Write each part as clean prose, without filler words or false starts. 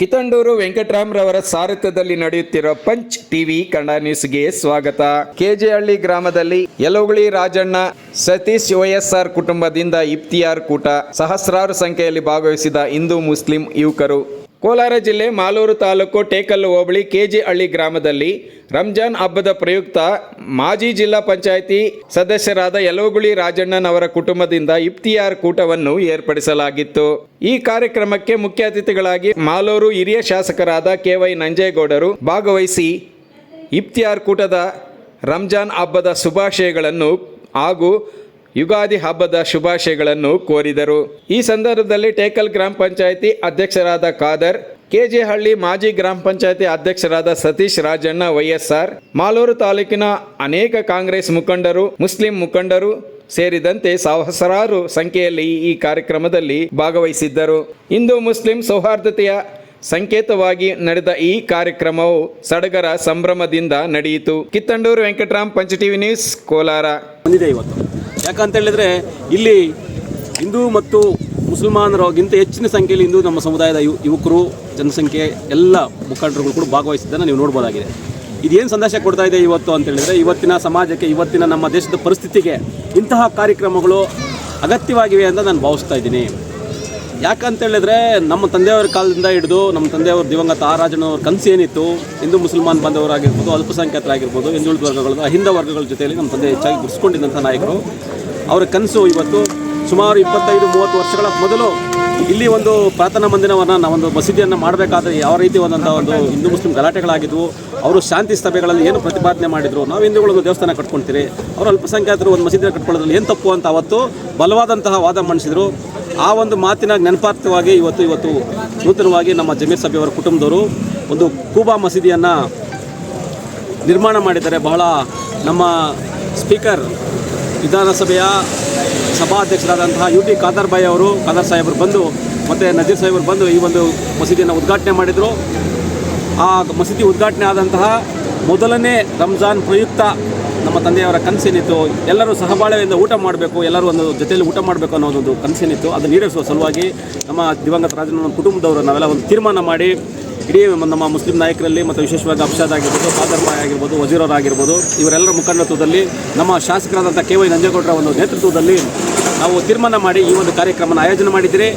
ಕಿತ್ತಂಡೂರು ವೆಂಕಟರಾಮ್ರವರ ಸಾರಥ್ಯದಲ್ಲಿ ನಡೆಯುತ್ತಿರುವ punch TV Kannada ನ್ಯೂಸ್ಗೆ ಸ್ವಾಗತ. ಕೆಜೆಹಳ್ಳಿ ಗ್ರಾಮದಲ್ಲಿ ಯಲೋಗುಳಿ ರಾಜಣ್ಣ ಸತೀಶ್ ವೈಎಸ್ಆರ್ ಕುಟುಂಬದಿಂದ ಇಫ್ತಿಯಾರ್ ಕೂಟ. ಸಹಸ್ರಾರು ಸಂಖ್ಯೆಯಲ್ಲಿ ಭಾಗವಹಿಸಿದ ಹಿಂದೂ ಮುಸ್ಲಿಂ ಯುವಕರು. ಕೋಲಾರ ಜಿಲ್ಲೆ ಮಾಲೂರು ತಾಲೂಕು ಟೇಕಲ್ಲು ಹೋಬಳಿ ಕೆಜೆಹಳ್ಳಿ ಗ್ರಾಮದಲ್ಲಿ ರಂಜಾನ್ ಹಬ್ಬದ ಪ್ರಯುಕ್ತ ಮಾಜಿ ಜಿಲ್ಲಾ ಪಂಚಾಯಿತಿ ಸದಸ್ಯರಾದ ಯಲೋಗುಳಿ ರಾಜಣ್ಣನವರ ಕುಟುಂಬದಿಂದ ಇಫ್ತಿಯಾರ್ ಕೂಟವನ್ನು ಏರ್ಪಡಿಸಲಾಗಿತ್ತು. ಈ ಕಾರ್ಯಕ್ರಮಕ್ಕೆ ಮುಖ್ಯ ಅತಿಥಿಗಳಾಗಿ ಮಾಲೂರು ಹಿರಿಯ ಶಾಸಕರಾದ KY ನಂಜೇಗೌಡರು ಭಾಗವಹಿಸಿ ಇಫ್ತಿಯಾರ್ ಕೂಟದ ರಂಜಾನ್ ಹಬ್ಬದ ಶುಭಾಶಯಗಳನ್ನು ಹಾಗೂ ಯುಗಾದಿ ಹಬ್ಬದ ಶುಭಾಶಯಗಳನ್ನು ಕೋರಿದರು. ಈ ಸಂದರ್ಭದಲ್ಲಿ ಟೇಕಲ್ ಗ್ರಾಮ ಪಂಚಾಯಿತಿ ಅಧ್ಯಕ್ಷರಾದ ಖಾದರ್, ಕೆಜೆಹಳ್ಳಿ ಮಾಜಿ ಗ್ರಾಮ ಪಂಚಾಯಿತಿ ಅಧ್ಯಕ್ಷರಾದ ಸತೀಶ್ ರಾಜಣ್ಣ ವೈಎಸ್ಆರ್, ಮಾಲೂರು ತಾಲೂಕಿನ ಅನೇಕ ಕಾಂಗ್ರೆಸ್ ಮುಖಂಡರು, ಮುಸ್ಲಿಂ ಮುಖಂಡರು ಸೇರಿದಂತೆ ಸಹಸ್ರಾರು ಸಂಖ್ಯೆಯಲ್ಲಿ ಈ ಕಾರ್ಯಕ್ರಮದಲ್ಲಿ ಭಾಗವಹಿಸಿದ್ದರು. ಹಿಂದೂ ಮುಸ್ಲಿಂ ಸೌಹಾರ್ದತೆಯ ಸಂಕೇತವಾಗಿ ನಡೆದ ಈ ಕಾರ್ಯಕ್ರಮವು ಸಡಗರ ಸಂಭ್ರಮದಿಂದ ನಡೆಯಿತು. Kittanduru Venkataram, Punch TV news, Kolar. ಯಾಕಂತ ಹೇಳಿದ್ರೆ ಇಲ್ಲಿ ಹಿಂದೂ ಮತ್ತು ಮುಸಲ್ಮಾನರಿಗಿಂತ ಹೆಚ್ಚಿನ ಸಂಖ್ಯೆಯಲ್ಲಿ ಹಿಂದೂ ನಮ್ಮ ಸಮುದಾಯದ ಯುವಕರು, ಜನಸಂಖ್ಯೆ, ಎಲ್ಲ ಮುಖಂಡರುಗಳು ಕೂಡ ಭಾಗವಹಿಸಿದ್ದನ್ನು ನೀವು ನೋಡ್ಬೋದಾಗಿದೆ. ಇದೇನು ಸಂದೇಶ ಕೊಡ್ತಾ ಇದೆ ಇವತ್ತು ಅಂತ ಹೇಳಿದ್ರೆ, ಇವತ್ತಿನ ಸಮಾಜಕ್ಕೆ, ಇವತ್ತಿನ ನಮ್ಮ ದೇಶದ ಪರಿಸ್ಥಿತಿಗೆ ಇಂತಹ ಕಾರ್ಯಕ್ರಮಗಳು ಅಗತ್ಯವಾಗಿವೆ ಅಂತ ನಾನು ಭಾವಿಸ್ತಾ ಇದ್ದೀನಿ. ಯಾಕಂತ ಹೇಳಿದ್ರೆ ನಮ್ಮ ತಂದೆಯವರ ಕಾಲದಿಂದ ಹಿಡಿದು ನಮ್ಮ ತಂದೆಯವರು ದಿವಂಗತ ಆರ್ ರಾಜಣ್ಣವ್ರ ಕನಸು ಏನಿತ್ತು, ಹಿಂದೂ ಮುಸಲ್ಮಾನ್ ಬಾಂಧವರಾಗಿರ್ಬೋದು, ಅಲ್ಪಸಂಖ್ಯಾತರಾಗಿರ್ಬೋದು, ಹಿಂದುಳಿದ ವರ್ಗಗಳು, ಅಹಿಂದ ವರ್ಗಗಳ ಜೊತೆಯಲ್ಲಿ ನಮ್ಮ ತಂದೆ ಹೆಚ್ಚಾಗಿ ಗುರುಸ್ಕೊಂಡಿದ್ದಂಥ ನಾಯಕರು. ಅವರ ಕನಸು ಇವತ್ತು ಸುಮಾರು 25-30 ವರ್ಷಗಳ ಮೊದಲು ಇಲ್ಲಿ ಒಂದು ಪ್ರಾರ್ಥನಾ ಮಂದಿರವನ್ನು, ನಾವೊಂದು ಮಸೀದಿಯನ್ನು ಮಾಡಬೇಕಾದ್ರೆ ಯಾವ ರೀತಿ ಒಂದು ಹಿಂದೂ ಮುಸ್ಲಿಂ ಗಲಾಟೆಗಳಾಗಿದ್ವು. ಅವರು ಶಾಂತಿ ಸಭೆಗಳಲ್ಲಿ ಏನು ಪ್ರತಿಪಾದನೆ ಮಾಡಿದರು, ನಾವು ಹಿಂದೂಗಳೊಂದು ದೇವಸ್ಥಾನ ಕಟ್ಕೊಳ್ತೀರಿ, ಅವರು ಅಲ್ಪಸಂಖ್ಯಾತರು ಒಂದು ಮಸೀದಿಯನ್ನು ಕಟ್ಕೊಳ್ಳೋದ್ರಲ್ಲಿ ಏನು ತಪ್ಪು ಅಂತ ಅವತ್ತು ಬಲವಾದಂತಹ ವಾದ ಮಂಡಿಸಿದರು. ಆ ಒಂದು ಮಾತಿನ ನೆನಪಾರ್ಥವಾಗಿ ಇವತ್ತು ನೂತನವಾಗಿ ನಮ್ಮ ಜಮೀರ್ ಸಭೆಯವರ ಕುಟುಂಬದವರು ಒಂದು ಕೂಬಾ ಮಸೀದಿಯನ್ನು ನಿರ್ಮಾಣ ಮಾಡಿದ್ದಾರೆ. ಬಹಳ ನಮ್ಮ ಸ್ಪೀಕರ್, ವಿಧಾನಸಭೆಯ ಸಭಾಧ್ಯಕ್ಷರಾದಂತಹ UT ಖಾದರ್ ಸಾಹೇಬರು ಬಂದು, ಮತ್ತು ನಜೀರ್ ಸಾಹೇಬರು ಬಂದು ಈ ಒಂದು ಮಸೀದಿಯನ್ನು ಉದ್ಘಾಟನೆ ಮಾಡಿದರು. ಆ ಮಸೀದಿ ಉದ್ಘಾಟನೆ ಆದಂತಹ ಮೊದಲನೇ ರಂಜಾನ್ ಪ್ರಯುಕ್ತ ನಮ್ಮ ತಂದೆಯವರ ಕನಸೇನಿತ್ತು, ಎಲ್ಲರೂ ಸಹಬಾಳ್ವೆಯಿಂದ ಊಟ ಮಾಡಬೇಕು, ಎಲ್ಲರೂ ಒಂದು ಜೊತೆಯಲ್ಲಿ ಊಟ ಮಾಡಬೇಕು ಅನ್ನೋದೊಂದು ಕನಸೇನಿತ್ತು, ಅದನ್ನು ಈಡೇರಿಸುವ ಸಲುವಾಗಿ ನಮ್ಮ ದಿವಂಗತ ರಾಜಣ್ಣ ಕುಟುಂಬದವರು ನಾವೆಲ್ಲ ಒಂದು ತೀರ್ಮಾನ ಮಾಡಿ ಇಡೀ ನಮ್ಮ ಮುಸ್ಲಿಂ ನಾಯಕರಲ್ಲಿ ಮತ್ತು ವಿಶೇಷವಾಗಿ ಅಬ್ಷಾದ್ ಆಗಿರ್ಬೋದು, ಖಾದರ್ ಭಾಯ್ ಆಗಿರ್ಬೋದು, ವಜೀರವ್ರು ಆಗಿರ್ಬೋದು, ಇವರೆಲ್ಲರ ಮುಖಂಡತ್ವದಲ್ಲಿ ನಮ್ಮ ಶಾಸಕರಾದಂಥ KY ನಂಜೇಗೌಡರ ಒಂದು ನೇತೃತ್ವದಲ್ಲಿ ನಾವು ತೀರ್ಮಾನ ಮಾಡಿ ಈ ಒಂದು ಕಾರ್ಯಕ್ರಮನ ಆಯೋಜನೆ ಮಾಡಿದ್ದೀರಿ.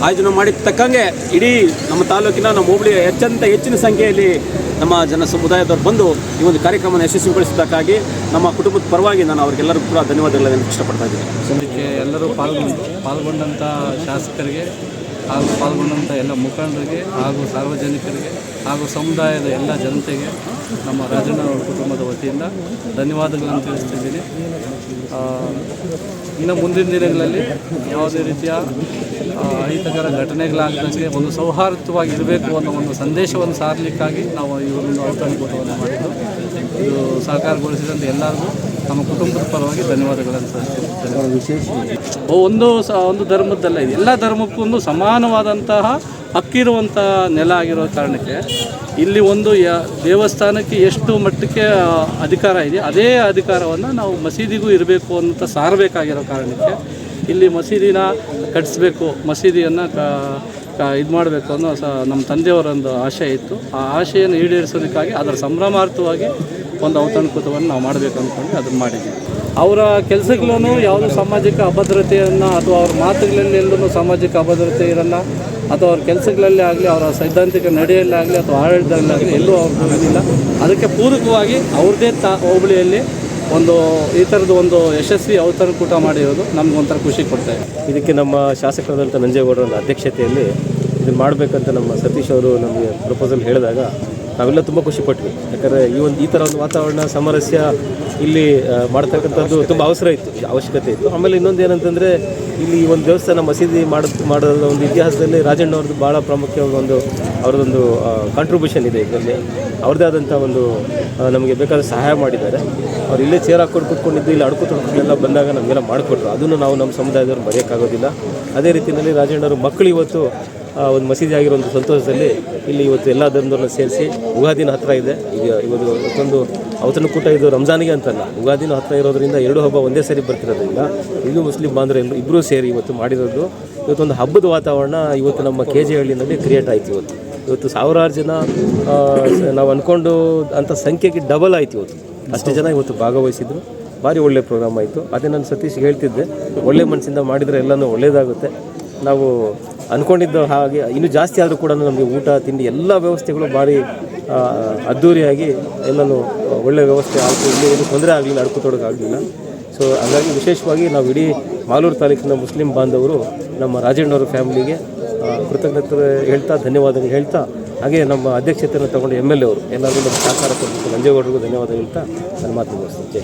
ಆಯೋಜನೆ ಮಾಡಿದ ತಕ್ಕಂಗೆ ಇಡೀ ನಮ್ಮ ತಾಲೂಕಿನ, ನಮ್ಮ ಹೋಬಳಿಯ ಹೆಚ್ಚಿನ ಸಂಖ್ಯೆಯಲ್ಲಿ ನಮ್ಮ ಜನ ಸಮುದಾಯದವರು ಬಂದು ಈ ಒಂದು ಕಾರ್ಯಕ್ರಮವನ್ನು ಯಶಸ್ವಿಗೊಳಿಸೋದಕ್ಕಾಗಿ ನಮ್ಮ ಕುಟುಂಬದ ಪರವಾಗಿ ನಾನು ಅವರಿಗೆಲ್ಲರಿಗೂ ಕೂಡ ಧನ್ಯವಾದಗಳನ್ನು ಇಷ್ಟಪಡ್ತಾ ಇದ್ದೀನಿ. ಇದಕ್ಕೆ ಎಲ್ಲರೂ ಪಾಲ್ಗೊಂಡಂಥ ಶಾಸಕರಿಗೆ ಹಾಗೂ ಪಾಲ್ಗೊಂಡಂಥ ಎಲ್ಲ ಮುಖಂಡರಿಗೆ ಹಾಗೂ ಸಾರ್ವಜನಿಕರಿಗೆ ಹಾಗೂ ಸಮುದಾಯದ ಎಲ್ಲ ಜನತೆಗೆ ನಮ್ಮ ರಾಜಣ್ಣ ಅವರ ಕುಟುಂಬದ ವತಿಯಿಂದ ಧನ್ಯವಾದಗಳನ್ನು ತಿಳಿಸ್ತಿದ್ದೀನಿ. ಇನ್ನು ಮುಂದಿನ ದಿನಗಳಲ್ಲಿ ಯಾವುದೇ ರೀತಿಯ ಅಹಿತಕರ ಘಟನೆಗಳಾಗದಂತೆ ಒಂದು ಸೌಹಾರ್ದವಾಗಿರಬೇಕು ಅನ್ನೋ ಒಂದು ಸಂದೇಶವನ್ನು ಸಾರಲಿಕ್ಕಾಗಿ ನಾವು ಈ ಒಂದು ಔತಣಕೂಟವನ್ನು ಮಾಡಿದ್ದು. ಇದು ಸಹಕಾರಗೊಳಿಸಿದಂಥ ಎಲ್ಲರಿಗೂ ನಮ್ಮ ಕುಟುಂಬದ ಪರವಾಗಿ ಧನ್ಯವಾದಗಳನ್ನು ಸಲ್ಲಿಸ್ತೀನಿ. ವಿಶೇಷ ಒಂದು ಧರ್ಮದ್ದಲ್ಲ, ಇದು ಎಲ್ಲ ಧರ್ಮಕ್ಕೂ ಒಂದು ಸಮಾನವಾದಂತಹ ಹಕ್ಕಿರುವಂಥ ನೆಲ ಆಗಿರೋ ಕಾರಣಕ್ಕೆ ಇಲ್ಲಿ ಒಂದು ದೇವಸ್ಥಾನಕ್ಕೆ ಎಷ್ಟು ಮಟ್ಟಕ್ಕೆ ಅಧಿಕಾರ ಇದೆ, ಅದೇ ಅಧಿಕಾರವನ್ನು ನಾವು ಮಸೀದಿಗೂ ಇರಬೇಕು ಅಂತ ಸಾರಬೇಕಾಗಿರೋ ಕಾರಣಕ್ಕೆ ಇಲ್ಲಿ ಮಸೀದಿನ ಕಟ್ಟಿಸ್ಬೇಕು, ಮಸೀದಿಯನ್ನು ಇದು ಮಾಡಬೇಕು ಅನ್ನೋ ನಮ್ಮ ತಂದೆಯವರೊಂದು ಆಶಯ ಇತ್ತು. ಆ ಆಶೆಯನ್ನು ಈಡೇರಿಸೋದಕ್ಕಾಗಿ ಅದರ ಸಂಭ್ರಮಾರ್ಥವಾಗಿ ಒಂದು ಔತಣಕೂಟವನ್ನು ನಾವು ಮಾಡಬೇಕು ಅಂದ್ಕೊಂಡು ಅದನ್ನು ಮಾಡಿದ್ದೀವಿ. ಅವರ ಕೆಲಸಗಳೂ ಯಾವುದೂ ಸಾಮಾಜಿಕ ಅಭದ್ರತೆಯನ್ನು ಅಥವಾ ಅವ್ರ ಮಾತುಗಳಲ್ಲಿ ಎಲ್ಲೂ ಸಾಮಾಜಿಕ ಅಭದ್ರತೆ ಇರಲ್ಲ, ಅಥವಾ ಅವ್ರ ಕೆಲಸಗಳಲ್ಲಿ ಆಗಲಿ, ಅವರ ಸೈದ್ಧಾಂತಿಕ ನಡೆಯಲ್ಲಾಗಲಿ ಅಥವಾ ಆಡಳಿತದಲ್ಲಾಗಲಿ ಎಲ್ಲೂ ಅವ್ರು ಇರಲಿಲ್ಲ. ಅದಕ್ಕೆ ಪೂರಕವಾಗಿ ಅವ್ರದ್ದೇ ಹೋಬಳಿಯಲ್ಲಿ ಈ ಥರದ್ದು ಒಂದು ಯಶಸ್ವಿ ಔತಣಕೂಟ ಮಾಡಿರೋದು ನಮಗೊಂಥರ ಖುಷಿ ಕೊಡ್ತಾಯಿದೆ. ಇದಕ್ಕೆ ನಮ್ಮ ಶಾಸಕರಾದಂಥ ನಂಜೇಗೌಡರ ಅಧ್ಯಕ್ಷತೆಯಲ್ಲಿ ಇದನ್ನು ಮಾಡಬೇಕಂತ ನಮ್ಮ ಸತೀಶ್ ಅವರು ನಮಗೆ ಪ್ರಪೋಸಲ್ ಹೇಳಿದಾಗ ನಾವೆಲ್ಲ ತುಂಬ ಖುಷಿಪಟ್ವಿ. ಯಾಕಂದರೆ ಈ ಥರ ಒಂದು ವಾತಾವರಣ, ಸಾಮರಸ್ಯ ಇಲ್ಲಿ ಮಾಡ್ತಕ್ಕಂಥದ್ದು ತುಂಬ ಅವಶ್ಯಕತೆ ಇತ್ತು. ಆಮೇಲೆ ಇನ್ನೊಂದು ಏನಂತಂದರೆ, ಇಲ್ಲಿ ಈ ಒಂದು ದೇವಸ್ಥಾನ ಮಸೀದಿ ಮಾಡೋದ ಒಂದು ಇತಿಹಾಸದಲ್ಲಿ ರಾಜಣ್ಣವ್ರದ್ದು ಭಾಳ ಪ್ರಾಮುಖ್ಯವಾಗಿ ಅವ್ರದ್ದೊಂದು ಕಾಂಟ್ರಿಬ್ಯೂಷನ್ ಇದೆ. ಇದರಲ್ಲಿ ಅವ್ರದ್ದೇ ಆದಂಥ ಒಂದು ನಮಗೆ ಬೇಕಾದ ಸಹಾಯ ಮಾಡಿದ್ದಾರೆ. ಅವ್ರು ಇಲ್ಲೇ ಚೇರ್ ಹಾಕ್ಕೊಂಡು ಕೂತ್ಕೊಂಡಿದ್ದು ಇಲ್ಲಿ ಅಡ್ಕೊತೊಡ್ಕೊಂಡೆಲ್ಲ ಬಂದಾಗ ನಮಗೆಲ್ಲ ಮಾಡಿಕೊಟ್ರು. ಅದನ್ನು ನಾವು ನಮ್ಮ ಸಮುದಾಯದವ್ರು ಮರೆಯೋಕ್ಕಾಗೋದಿಲ್ಲ. ಅದೇ ರೀತಿಯಲ್ಲಿ ರಾಜಣ್ಣವ್ರ ಮಕ್ಕಳು ಇವತ್ತು ಒಂದು ಮಸೀದಿ ಆಗಿರೋ ಒಂದು ಸಂತೋಷದಲ್ಲಿ ಇಲ್ಲಿ ಇವತ್ತು ಎಲ್ಲ ಧರ್ಮದವ್ರನ್ನ ಸೇರಿಸಿ, ಯುಗಾದಿನ ಹತ್ತಿರ ಇದೆ, ಇವತ್ತು ಮತ್ತೊಂದು ಔತಣಕೂಟ ಇದು ರಂಜಾನಿಗೆ ಅಂತಲ್ಲ, ಯುಗಾದಿನ ಹತ್ತಿರ ಇರೋದ್ರಿಂದ ಎರಡು ಹಬ್ಬ ಒಂದೇ ಸರಿ ಬರ್ತಿರೋದ್ರಿಂದ ಹಿಂದೂ ಮುಸ್ಲಿಂ ಬಾಂಧವರು ಇಬ್ಬರೂ ಸೇರಿ ಇವತ್ತು ಮಾಡಿರೋದು ಇವತ್ತೊಂದು ಹಬ್ಬದ ವಾತಾವರಣ ಇವತ್ತು ನಮ್ಮ ಕೆಜೆಹಳ್ಳಿನಲ್ಲಿ ಕ್ರಿಯೇಟ್ ಆಯಿತು ಇವತ್ತು. ಇವತ್ತು ಸಾವಿರಾರು ಜನ ನಾವು ಅಂದ್ಕೊಂಡು ಅಂಥ ಸಂಖ್ಯೆಗೆ ಡಬಲ್ ಆಯಿತು ಇವತ್ತು. ಅಷ್ಟು ಜನ ಇವತ್ತು ಭಾಗವಹಿಸಿದ್ರು. ಭಾರಿ ಒಳ್ಳೆ ಪ್ರೋಗ್ರಾಮ್ ಆಯಿತು. ಅದೇ ನಾನು ಸತೀಶ್ಗೆ ಹೇಳ್ತಿದ್ದೆ, ಒಳ್ಳೆ ಮನಸ್ಸಿಂದ ಮಾಡಿದರೆ ಎಲ್ಲನೂ ಒಳ್ಳೆಯದಾಗುತ್ತೆ. ನಾವು ಅಂದ್ಕೊಂಡಿದ್ದ ಹಾಗೆ ಇನ್ನೂ ಜಾಸ್ತಿ ಆದರೂ ಕೂಡ ನಮಗೆ ಊಟ ತಿಂಡಿ ಎಲ್ಲ ವ್ಯವಸ್ಥೆಗಳು ಭಾರಿ ಅದ್ಧೂರಿಯಾಗಿ ಎಲ್ಲನೂ ಒಳ್ಳೆ ವ್ಯವಸ್ಥೆ ಆಯಿತು. ಇಲ್ಲಿ ಏನು ತೊಂದರೆ ಆಗಲಿಲ್ಲ, ಅಡ್ಕೊತೊಡಗಾಗಲಿಲ್ಲ. ಸೊ ಹಾಗಾಗಿ ವಿಶೇಷವಾಗಿ ನಾವು ಇಡೀ ಮಾಲೂರು ತಾಲೂಕಿನ ಮುಸ್ಲಿಂ ಬಾಂಧವರು ನಮ್ಮ ರಾಜಣ್ಣವರ ಫ್ಯಾಮಿಲಿಗೆ ಕೃತಜ್ಞತೆ ಹೇಳ್ತಾ, ಧನ್ಯವಾದ ಹೇಳ್ತಾ, ಹಾಗೆ ನಮ್ಮ ಅಧ್ಯಕ್ಷತೆಯನ್ನು ತಗೊಂಡು MLA ಅವರು ಎಲ್ಲರಿಗೂ ನಮ್ಮ ಸಹಕಾರ ಕೊಡಬೇಕು, ನಂಜೇಗೌಡರಿಗೂ ಧನ್ಯವಾದ ಹೇಳ್ತಾ ನನ್ನ ಮಾತು ಮುಗಿಸ್ತೀನಿ. ಜೈ